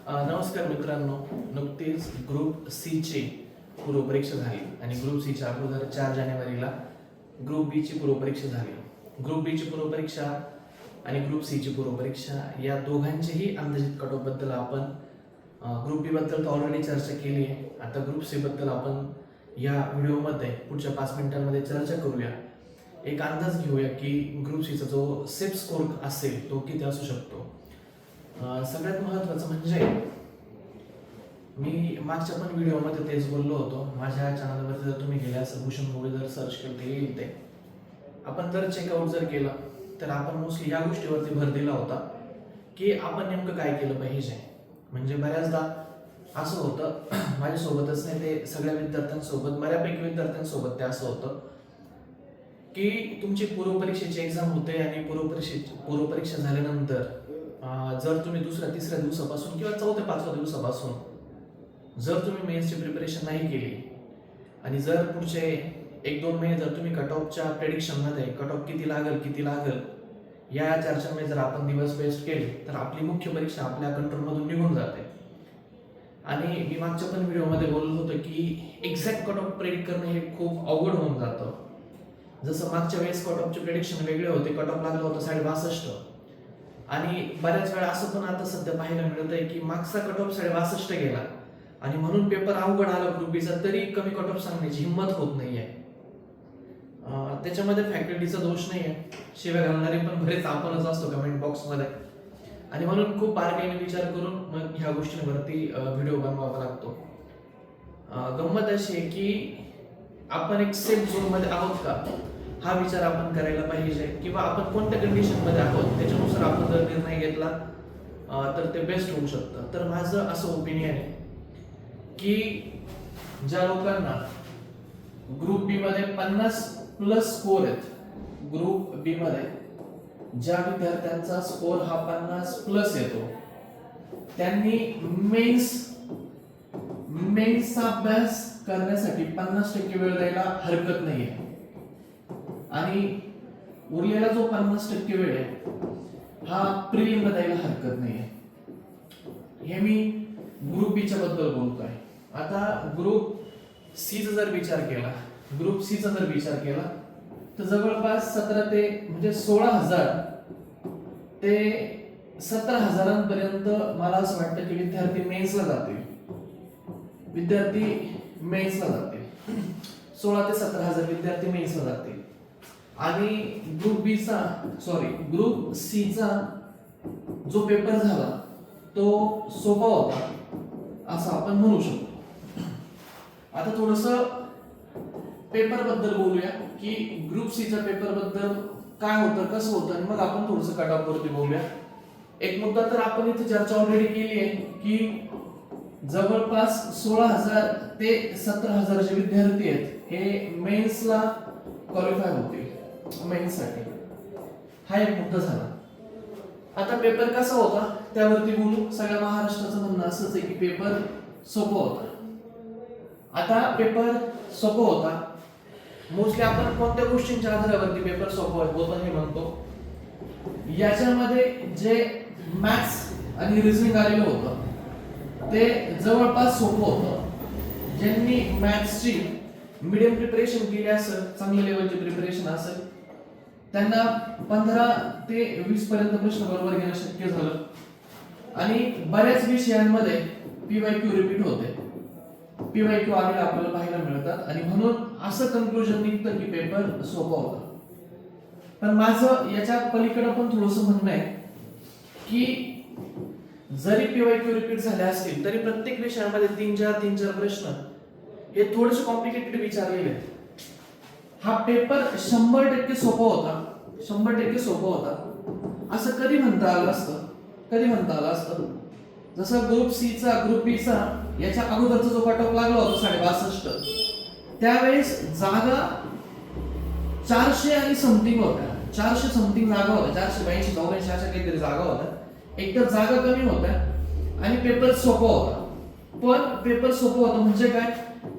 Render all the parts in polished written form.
नमस्कार मित्रांनो, नुकतीच ग्रुप सी ची पूर्वपरीक्षा झाली आणि ग्रुप सी च्या अगोदर 4 जानेवारीला ग्रुप बी ची पूर्वपरीक्षा झाली. ग्रुप बी ची पूर्वपरीक्षा आणि ग्रुप सी ची पूर्वपरीक्षा या दोघांचेही अंदाजित कट ऑफ बद्दल आपण ग्रुप बी बद्दल तर ऑलरेडी चर्चा केली आहे. आता ग्रुप सी बद्दल आपण या व्हिडिओमध्ये पुढच्या 5 मिनिटांमध्ये चर्चा करूया. एक अंदाज घेऊया की ग्रुप सीचा जो सेफ स्कोर असेल तो किती असू शकतो. सगळ्यात महत्त्वाचं म्हणजे मी मागच्या पण व्हिडिओमध्ये तेच बोललो होतो. माझ्या चॅनलवर जर तुम्ही गेले असं भूषण मोळे जर सर्च केलं तर येईल ते. आपण जर चेकआउट जर केलं तर आपण मोस्टली या गोष्टीवरती भर दिला होता की आपण नेमकं काय केलं पाहिजे. म्हणजे बऱ्याचदा असं होतं माझ्यासोबतच नाही ते सगळ्या विद्यार्थ्यांसोबत बऱ्यापैकी विद्यार्थ्यांसोबत ते असं होतं की तुमची पूर्वपरीक्षेची एक्झाम होते आणि पूर्वपरीक्षा झाल्यानंतर जर तुम्ही दुसऱ्या तिसऱ्या दिवसापासून किंवा चौथ्या पाचव्या दिवसापासून जर तुम्ही मेन्सची प्रिपरेशन नाही केली आणि जर पुढचे 1-2 महिने जर तुम्ही कट ऑफच्या प्रेडिक्शनमध्ये कट ऑफ किती लागल या चर्चांमध्ये जर आपण दिवस वेस्ट केले तर आपली मुख्य परीक्षा आपल्या कंट्रोलमधून निघून जाते. आणि मी मागच्या पण व्हिडिओमध्ये बोललो होतो की एक्झॅक्ट कट ऑफ प्रेडिक्ट करणं हे खूप अवघड होऊन जातं. जसं मागच्या वेळेस कट ऑफचे प्रेडिक्शन वेगळे होते. कट ऑफ लागला होता 62.5 आणि बऱ्याच वेळा असं पण आता सध्या पाहायला मिळत आहे की मागचा कट ऑफ 62.5 गेला आणि म्हणून पेपर अवघड आला ग्रुप बीचा तरी कमी कट ऑफ सांगण्याची हिंमत होत नाहीये. त्याच्यामध्ये फॅकल्टीचा दोष नाहीये, शिव्या घालणारे पण बरेच आपणच असतो कमेंट बॉक्समध्ये आणि म्हणून खूप बारकाईने विचार करून मग ह्या गोष्टींवरती व्हिडिओ बनवावा लागतो. गंमत अशी आहे की आपण एक सेफ झोन मध्ये आहोत का हा विचार आपण करायला पाहिजे किंवा आपण कोणत्या कंडिशन मध्ये आहोत त्याच्यानुसार आपण जर निर्णय घेतला तर ते बेस्ट होऊ शकतं. तर माझं असं ओपिनियन आहे की ज्या लोकांना ग्रुप बी मध्ये 50+ स्कोर आहेत, ग्रुप बी मध्ये ज्या विद्यार्थ्यांचा स्कोर हा 50+ येतो त्यांनी मेन्सचा अभ्यास करण्यासाठी 50% वेळ द्यायला हरकत नाहीये आणि उरलेला जो 50% वेळ आहे हा प्रिलिमला द्यायला हरकत नाहीये. हे मी ग्रुप बी च्या बद्दल बोलतोय. आता ग्रुप सी चा जर विचार केला तर जवळपास 16,000 ते 17,000 पर्यंत मला असं वाटतं की विद्यार्थी मेन्सला जातील. 16 ते 17,000 विद्यार्थी मेन्सला जातील आणि ग्रुप सी चा जो पेपर झाला तो सोपा होता असं आपण म्हणू शकतो. आता थोडस पेपर बद्दल बोलूया की ग्रुप सी च्या पेपर बद्दल काय होतं कसं होतं आणि मग आपण थोडस कट ऑफ वरती बोलूया. एक मुद्दा तर आपण इथे चर्चा ऑलरेडी केली आहे की जवळपास 16,000 ते 17,000 जे विद्यार्थी आहेत हे मेन्सला क्वालिफाय होतील मेन्ससाठी. हा एक मुद्दा झाला. आता पेपर कसा होता त्यावरती बोलू. सगळ्या महाराष्ट्राचं म्हणणं असंच आहे की पेपर सोपा होता. आता पेपर सोपा होता मोस्टली आपण कोणत्या गोष्टींच्या आधारावरती पेपर सोपा होता हे म्हणतो. याच्यामध्ये जे मॅथ्स आणि रिझनिंग आलेलं होतं ते जवळपास सोपं होतं. ज्यांनी मॅथ्सची मीडियम प्रिपरेशन केली असेल, चांगल्या लेवलची प्रिपरेशन असेल त्यांना 15 ते 20 पर्यंत प्रश्न बरोबर घेणं शक्य झालं आणि बऱ्याच विषयांमध्ये PYQ रिपीट होते. PYQ आलेले आपल्याला पाहायला मिळतात आणि म्हणून असं कन्क्लुजन निघतं की पेपर सोपा होता. पण माझं याच्या पलीकडे पण थोडंसं म्हणणं आहे की जरी PYQ रिपीट झाले असतील तरी प्रत्येक विषयामध्ये 3-4 प्रश्न हे थोडेसे कॉम्प्लिकेटेड विचारलेले आहेत. हा पेपर 100% सोपा होता असं कधी म्हणता आलं असतं. जसं ग्रुप सी चा ग्रुप बी चा याच्या अगोदरचा जो कट ऑफ लागला होता 62 त्यावेळेस जागा 400 आणि समथिंग होत्या. 400 समथिंग जागा होत्या. 482-84 अशा काहीतरी जागा होत्या. एकतर जागा कमी होत्या आणि पेपर सोपा होता. पण पेपर सोपा होता म्हणजे काय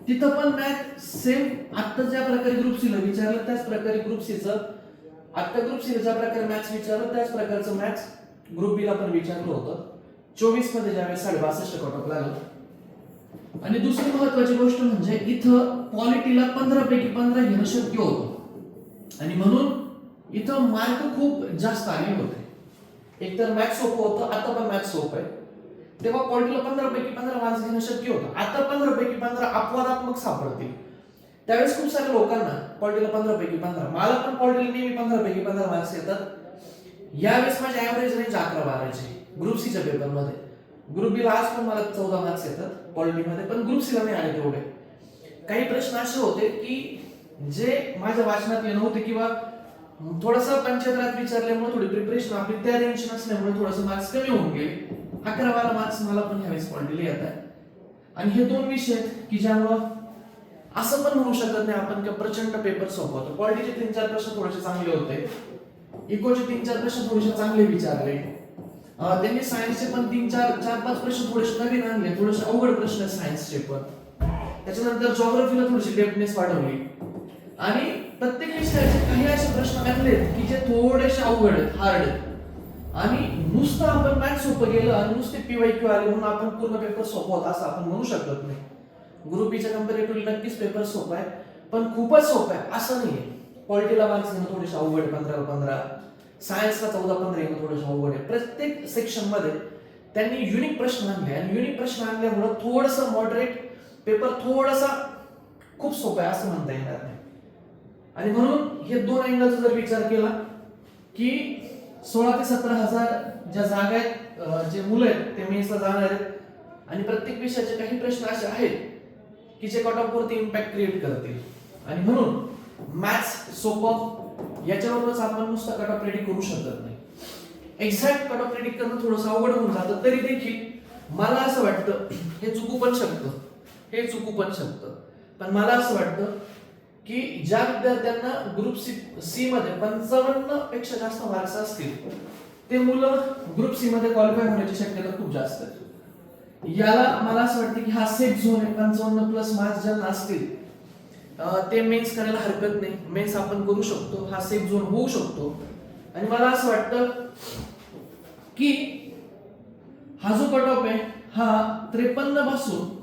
तिथं पण मॅथ सेम आता ज्या प्रकारे ग्रुप सी ला विचारलं त्याच प्रकारे ग्रुप सी चं आता ग्रुप सी ला ज्या प्रकारे मॅथ्स विचारलं त्याच प्रकारचं मॅथ्स ग्रुप बी ला पण विचारलं होतं. 24 मध्ये ज्यावेळेस 62 कट ऑफ लागला. आणि दुसरी महत्वाची गोष्ट म्हणजे इथं पॉलिटीला 15 पैकी 15 घेणं शक्य होतं आणि म्हणून इथं मार्क खूप जास्त आले होते. एकतर मॅथ्स सोपं होतं, आता पण मॅथ्स सोपं आहे. तेव्हा पॉलिटीला 15 पैकी 15 मार्क्स घेणं शक्य होतं. आता 15 पैकी 15 अपवादात्मक सापडतील. त्यावेळेस खूप साऱ्या लोकांना पॉलिटीला 15 पैकी 15, मला पण पॉलिटीला नेहमी 15 पैकी 15 मार्क्स येतात. यावेळेस माझे ॲव्हरेज रेंज 11-12 चे ग्रुप सी च्या पेपर मध्ये. ग्रुप बी ला आज पण मला 14 मार्क्स येतात पॉलिटीमध्ये, पण ग्रुप सी ला नाही आले तेवढे. काही प्रश्न असे होते की जे माझ्या वाचनातले नव्हते किंवा थोडंसं पंचायत राज विचारल्यामुळे थोडी प्रिपरेशन आपली त्या रेंज नसल्यामुळे थोडंसं मार्क्स कमी होऊन गेले. 11-12 मार्क्स मला पण ह्यावेळेस पॉलिटीला येतात. आणि हे दोन विषय आहेत की ज्यामुळं असं पण म्हणू शकत नाही आपण की प्रचंड पेपर सोपं होतं. पॉलिटीचे 3-4 प्रश्न थोडेसे चांगले होते, इकोचे 3-4 प्रश्न थोडेसे चांगले विचारले. त्यांनी सायन्सचे पण 4-5 प्रश्न थोडेसे नवीन आणले, थोडेसे अवघड प्रश्न सायन्सचे पण. त्याच्यानंतर जॉग्राफीला थोडीशी डेप्थनेस वाढवली आणि प्रत्येक विषयाचे काही असे प्रश्न आणले की जे थोडेसे अवघड आहेत, हार्ड आहेत. आणि नुसतं आपण मॅथ्स सोपं गेलं आणि नुसते पीवायक्यू आले म्हणून आपण पूर्ण पेपर सोपं होता असं आपण म्हणू शकत नाही. ग्रुप बीच्या कंपॅरेटिव्हली नक्कीच पेपर सोपा आहे, पण खूपच सोपं आहे असं नाहीये. पॉलिटीला मार्क्स घेणं थोडेसे अवघड आहे, 15-15. सायन्सला 14-15 येणं थोडेसे अवघड आहे. प्रत्येक सेक्शन मध्ये त्यांनी युनिक प्रश्न आणले आणि युनिक प्रश्न आणल्यामुळे थोडंसं मॉडरेट पेपर थोडासा खूप सोपं आहे असं म्हणता येणार नाही. आणि म्हणून हे दोन अँगलचा जर विचार केला की 16 ते 17 हजार ज्या जागा आहेत, जे मुलं आहेत ते मेन्सला जाणार आहेत आणि प्रत्येक विषयाचे काही प्रश्न असे आहेत की जे कट ऑफ वरती इम्पॅक्ट क्रिएट करतील. आणि म्हणून मॅथ्स सोपं याच्यावरच आपण नुसतं कट ऑफ प्रेडिक्ट करू शकत नाही. एक्झॅक्ट कट ऑफ प्रेडिक्ट करणं थोडंसं अवघड होऊन जातं. तरी देखील मला असं वाटतं हे चुकू पण शकतं, पण मला असं वाटतं की ज्या विद्यार्थ्यांना ग्रुप सी मध्ये 55 पेक्षा जास्त मार्क्स असतील ते मुलं ग्रुप सी मध्ये क्वालिफाय होण्याची शक्यता खूप जास्त आहे. याला मला असं वाटतं की हा सेफ झोन आहे. 55 प्लस मार्क्स ज्यांना असतील ते मेन्स करायला हरकत नाही. मेन्स आपण करू शकतो, हा सेफ झोन होऊ शकतो. आणि मला असं वाटतं की हा जो कट ऑफ आहे हा 53 पासून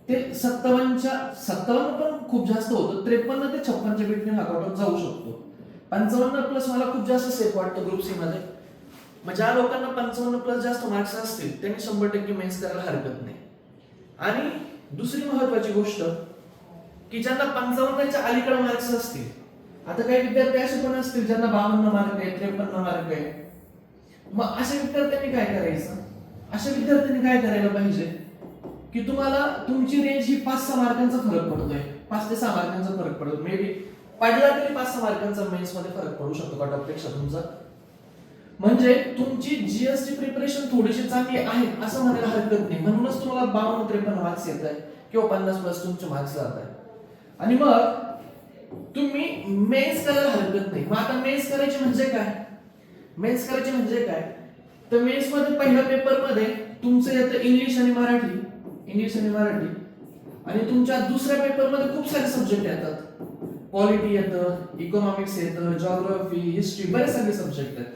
ते 57 पण खूप जास्त होतं. 53 ते 56 बिटवीन हा कट ऑफ जाऊ शकतो. 55 प्लस मला खूप जास्त सेफ वाटतं ग्रुप सी मध्ये. मग ज्या लोकांना 55 प्लस जास्त मार्क्स असतील त्यांनी 100% मेन्स करायला हरकत नाही. आणि दुसरी महत्वाची गोष्ट की ज्यांना 55च्या अलीकडे मार्क्स असतील, आता काही विद्यार्थी असे पण असतील ज्यांना 52 मार्क आहे, 53 मार्क आहे. मग अशा विद्यार्थ्यांनी काय करायचं? अशा विद्यार्थ्यांनी काय करायला पाहिजे की तुम्हाला तुमची रेंज ही 5-6 मार्कांचा फरक पडतोय, 5 ते 6 मार्कांचा फरक पडतो. मे बी पडला तरी 5-6 मार्कांचा मेन्स मध्ये फरक पडू शकतो कट ऑफ पेक्षा तुमचा. म्हणजे तुमची जीएसची प्रिपरेशन थोडीशी चांगली आहे असं म्हणायला हरकत नाही. म्हणूनच तुम्हाला 52-53 मार्क्स येत आहे किंवा 50 प्लस तुमचे मार्क्स जात आहे. आणि मग तुम्ही मेन्स करायला हरकत नाही. मग आता मेन्स करायचे म्हणजे काय? तर मेन्स मध्ये पहिल्या पेपर मध्ये तुमचं येतं इंग्लिश आणि मराठी. आणि तुमच्या दुसऱ्या पेपर मध्ये खूप सारे सब्जेक्ट येतात. पॉलिटी येतं, इकॉनॉमिक्स येतं, जॉग्राफी, हिस्ट्री, बरेच सारे सब्जेक्ट आहेत.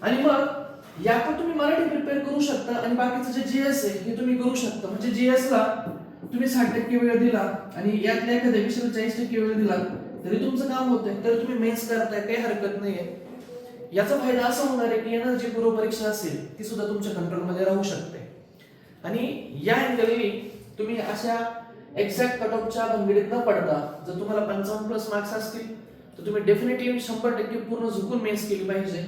आणि मग यातून तुम्ही मराठी प्रिपेअर करू शकता आणि बाकीचं जे जीएस आहे हे तुम्ही करू शकता. म्हणजे जीएस ला तुम्ही 60% वेळ दिला आणि यातल्या एखाद्या विषयाला 40% वेळ दिला तरी तुमचं काम होतंय, तरी तुम्ही मेन्स करताय, काही हरकत नाहीये. याचा फायदा असा होणार आहे की येणारी जी पूर्व परीक्षा असेल ती सुद्धा तुमच्या कंट्रोलमध्ये राहू शकते. आणि या अँगलनी तुम्ही अशा एक्झॅक्ट कट ऑफच्या भंगडीत न पडता जर तुम्हाला 55 प्लस मार्क्स असतील तर तुम्ही डेफिनेटली 100% पूर्ण झुकून मेन्स केली पाहिजे.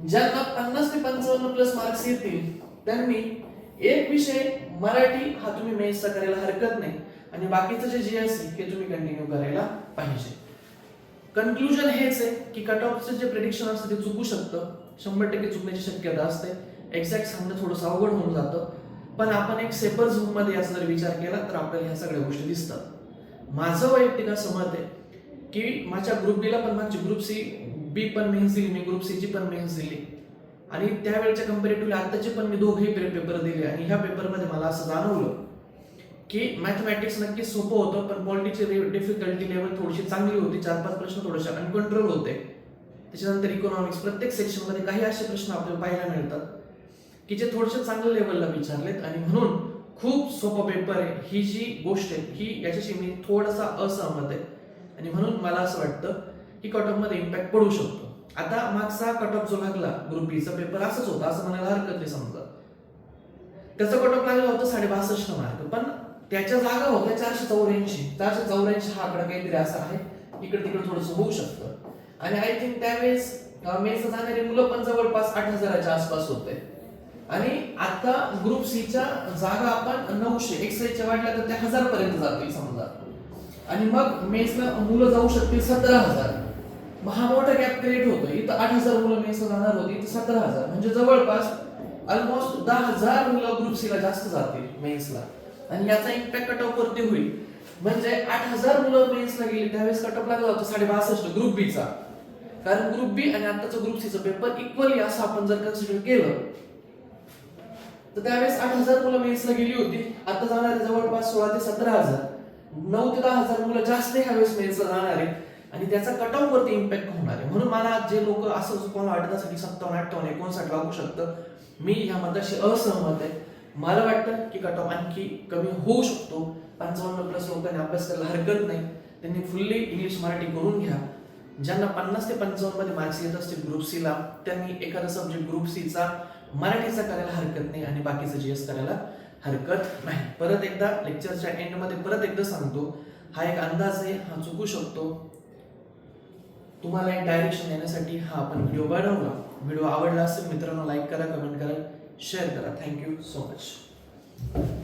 ज्यांना 50 ते 55 प्लस मार्क्स येतील त्यांनी एक विषय मराठी हा तुम्ही मेन्सचा करायला हरकत नाही आणि बाकीचं जे जीएस आहे ते तुम्ही कंटिन्यू करायला पाहिजे. कन्क्लुजन हेच आहे की कट ऑफचं जे प्रेडिक्शन असतं ते चुकू शकतं, 100% चुकण्याची शक्यता असते. एक्झॅक्ट सांगणं थोडंसं अवघड होऊन जातं. पण आपण एक सेपर झोन मध्ये याचा जर विचार केला तर आपल्याला ह्या सगळ्या गोष्टी दिसतात. माझं वैयक्तिक असं मत आहे की माझ्या ग्रुप बीला पण माझी ग्रुप सी बी पण मेन्स दिली, मी ग्रुप सी ची पण मेन्स दिली आणि त्यावेळेच्या कंपॅरेटिव्हली आताचे पण मी दोघेही पेपर दिले. आणि ह्या पेपरमध्ये मला असं जाणवलं की मॅथमॅटिक्स नक्की सोपं होतं, पण पॉलिटिक्सची डिफिकल्टी लेवल थोडीशी चांगली होती. 4-5 प्रश्न थोडेसे अनकंट्रोल होते. त्याच्यानंतर इकॉनॉमिक्स, प्रत्येक सेक्शन मध्ये काही असे प्रश्न आपल्याला पाहायला मिळतात की जे थोडेसे चांगल्या लेवलला विचारलेत आणि म्हणून खूप सोपा पेपर आहे. ही जी गोष्ट आहे ही याच्याशी मी थोडासा असहमत आहे आणि म्हणून मला असं वाटतं की कट ऑफ मध्ये इम्पॅक्ट पडू शकतो. आता मागचा कट ऑफ जो लागला ग्रुप बी चा पेपर असंच होता असं म्हणायला हरकत नाही. समजा त्याचा कट ऑफ लागला होता 62.5 मार्क, पण त्याच्या जागा होत्या 484 हा आकडा काहीतरी असा आहे, इकडे तिकडे थोडंसं होऊ शकतं. आणि आय थिंक त्यावेळेस मेसला जाणारी मुलं पण जवळपास 8,000च्या आसपास होते आणि आता ग्रुप सी च्या जागा आपण 900 एक्साईजच्या वाढल्या तर त्या 1000 पर्यंत जातील समजा आणि मग मेसला मुलं जाऊ शकतील 17,000. मग हा मोठा गॅप क्रिएट होतो. इथं 8,000 मुलं मेसला जाणार होती, इथं 17,000 म्हणजे जवळपास ऑलमोस्ट 10,000 मुलं ग्रुप सी ला जास्त जातील मेन्सला आणि याचा इम्पॅक्ट कट ऑफ वरती होईल. म्हणजे 8,000 मुलं मेन्सला गेली त्यावेळेस कट ऑफ लागला होता 62.5 ग्रुप बी चा. कारण ग्रुप बी आणि आताचा ग्रुप सी चा पेपर इक्वली असं आपण जर कन्सिडर केलं तर त्यावेळेस 8,000 मुलं मेन्सला गेली होती. आता जाणारे जवळपास 16 ते 17,000, 9 ते 10,000 मुलं जास्त ह्यावेळेस मेन्सला जाणार आहे आणि त्याचा कट ऑफ वरती इम्पॅक्ट होणार आहे. म्हणून मला जे लोक असं कोणाला वाटत असेल की 57, 58, 59 लागू शकतं, मी ह्या मताशी असहमत आहे. मला वाटतं की कट ऑफ आणखी कमी होऊ शकतो. 55+ लोकांनी अभ्यास करायला हरकत नाही. त्यांनी फुल्ली इंग्लिश मराठी करून घ्या. ज्यांना 50 ते 55 मध्ये मार्क्स येत असतील ग्रुप सी ला त्यांनी एखादा सब्जेक्ट ग्रुप सी चा मराठीचा करायला हरकत नाही आणि बाकीचं जीएस करायला हरकत नाही. परत एकदा लेक्चरच्या एंड मध्ये परत एकदा सांगतो, हा एक अंदाज आहे, हा चुकू शकतो. तुम्हाला एक डायरेक्शन देण्यासाठी हा आपण व्हिडिओ बनवला. व्हिडिओ आवडला असेल मित्रांनो लाईक करा, कमेंट करा, शेअर करा. Thank you so much.